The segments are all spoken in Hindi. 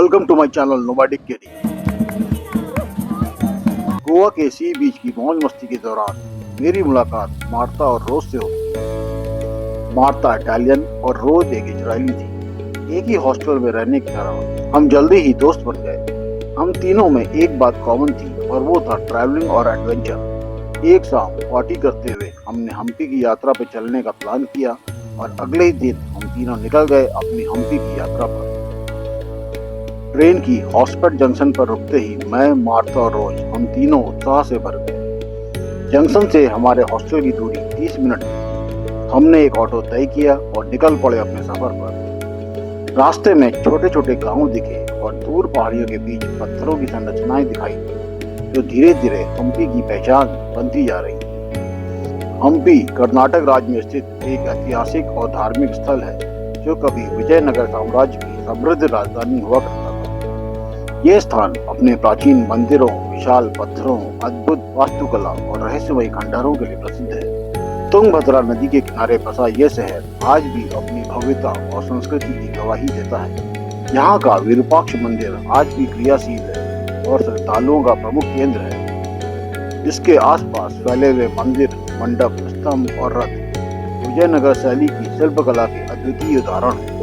Welcome to my channel nomadic KD. Goa के सी बीच की मौज मस्ती के दौरान मेरी मुलाकात मार्ता और रोज से हुई। मार्ता इटालियन और रोज एक इजरायली थी। एक ही हॉस्टल में रहने के कारण हम जल्दी ही दोस्त बन गए। हम तीनों में एक बात कॉमन थी और वो था ट्रैवलिंग और एडवेंचर। एक शाम पार्टी करते हुए हमने हम्पी की यात्रा पर चलने का प्लान किया और अगले ही दिन हम तीनों निकल गए अपनी हम्पी की यात्रा पर। ट्रेन की हॉस्पिटल जंक्शन पर रुकते ही मैं, मार्ता और रोज हम तीनों उत्साह से भर गए। जंक्शन से हमारे हॉस्टल की दूरी 30 मिनट थी। हमने एक ऑटो तय किया और निकल पड़े अपने सफर पर। रास्ते में छोटे छोटे गांव दिखे और दूर पहाड़ियों के बीच पत्थरों की संरचनाएं दिखाई जो धीरे धीरे हम्पी की पहचान बनती जा रही। हम्पी कर्नाटक राज्य में स्थित एक ऐतिहासिक और धार्मिक स्थल है जो कभी विजयनगर साम्राज्य की समृद्ध राजधानी हुआ करता था। यह स्थान अपने प्राचीन मंदिरों, विशाल पत्थरों, अद्भुत वास्तुकला और रहस्यमयी खंडहरों के लिए प्रसिद्ध है। तुंगभद्रा नदी के किनारे बसा यह शहर आज भी अपनी भव्यता और संस्कृति की गवाही देता है। यहाँ का विरूपाक्ष मंदिर आज भी क्रियाशील है और श्रद्धालुओं का प्रमुख केंद्र है। इसके आसपास फैले हुए मंदिर, मंडप, स्तंभ और रथ विजयनगर शैली की शिल्पकला के अद्वितीय उदाहरण है।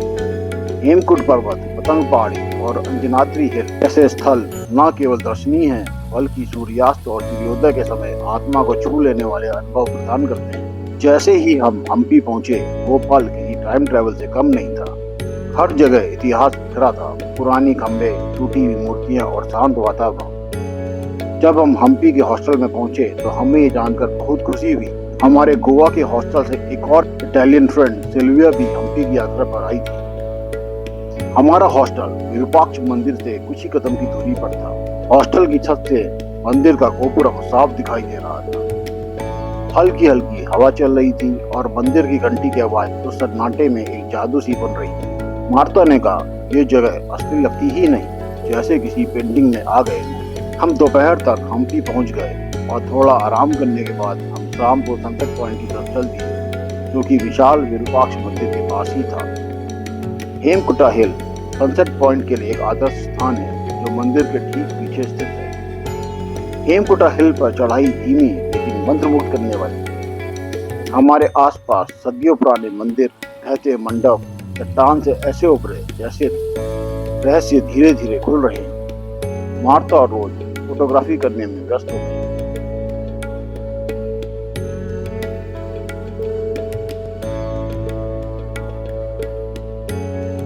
हेमकुंड पर्वत, पतंग पहाड़ी और अंजनाद्री हिल ऐसे स्थल न केवल दर्शनीय हैं बल्कि सूर्यास्त और सूर्योदय के समय आत्मा को छू लेने वाले अनुभव प्रदान करते हैं। जैसे ही हम हम्पी पहुंचे वो पल किसी टाइम ट्रेवल से कम नहीं था। हर जगह इतिहास बिखरा था, पुरानी खंबे, टूटी हुई मूर्तियां और शांत वातावरण। जब हम हम्पी के हॉस्टल में पहुंचे तो हमें ये जानकर बहुत खुशी हुई हमारे गोवा के हॉस्टल से एक और इटालियन फ्रेंड सिल्विया भी हम्पी की यात्रा पर आई थी। हमारा हॉस्टल विरूपाक्ष मंदिर से कुछ ही कदम की दूरी पर था। हॉस्टल की छत से मंदिर का गोपुरम साफ दिखाई दे रहा था। हल्की हल्की हवा चल रही थी और मंदिर की घंटी की आवाज उस सन्नाटे में एक जादू सी बन रही थी। मार्ता ने कहा, ये जगह असली लगती ही नहीं, जैसे किसी पेंटिंग में आ गए। हम दोपहर तक हम्पी पहुंच गए और थोड़ा आराम करने के बाद हम शाम को सनसेट पॉइंट की तरफ चल दिए जो कि विशाल विरूपाक्ष मंदिर के पास ही था। हेमकुटा हिल सनसेट पॉइंट के लिए एक आदर्श स्थान है जो मंदिर के ठीक पीछे स्थित है। हेमकुटा हिल पर चढ़ाई धीमी लेकिन मंत्रमुग्ध करने वाली। हमारे आसपास सदियों पुराने मंदिर, बहते मंडप चट्टान से ऐसे उभरे जैसे रहस्य धीरे धीरे खुल रहे हैं। मार्ता और रोज फोटोग्राफी करने में व्यस्त हो गई।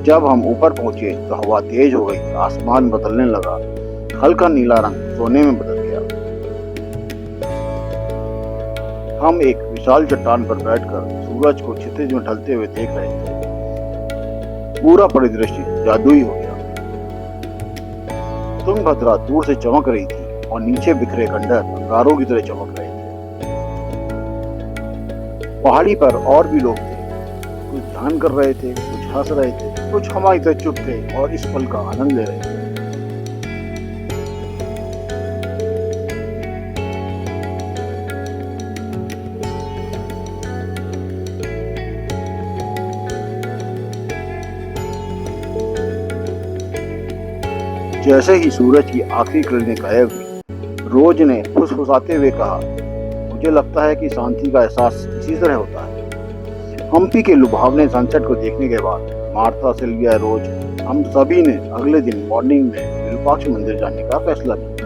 जब हम ऊपर पहुंचे तो हवा तेज हो गई, आसमान बदलने लगा। हल्का नीला रंग सोने में बदल गया। हम एक विशाल चट्टान पर बैठकर सूरज को क्षितिज में ढलते हुए देख रहे थे। पूरा परिदृश्य जादुई हो गया। तुंगभद्रा दूर से चमक रही थी और नीचे बिखरे खंडहर अंगारों की तरह चमक रहे थे। पहाड़ी पर और भी लोग थे, कुछ ध्यान कर रहे थे, कुछ हंस रहे थे, कुछ हमारी तरह चुप थे और इस पल का आनंद ले रहे थे। जैसे ही सूरज की आखिरी किरणें गायब हुई, रोज ने फुसफुसाते हुए कहा, मुझे लगता है कि शांति का एहसास इसी तरह होता है। हम्पी के लुभावने सनसेट को देखने के बाद मार्ता, सिल्विया, रोज हम सभी ने अगले दिन मॉर्निंग में विरूपाक्ष मंदिर जाने का फैसला किया।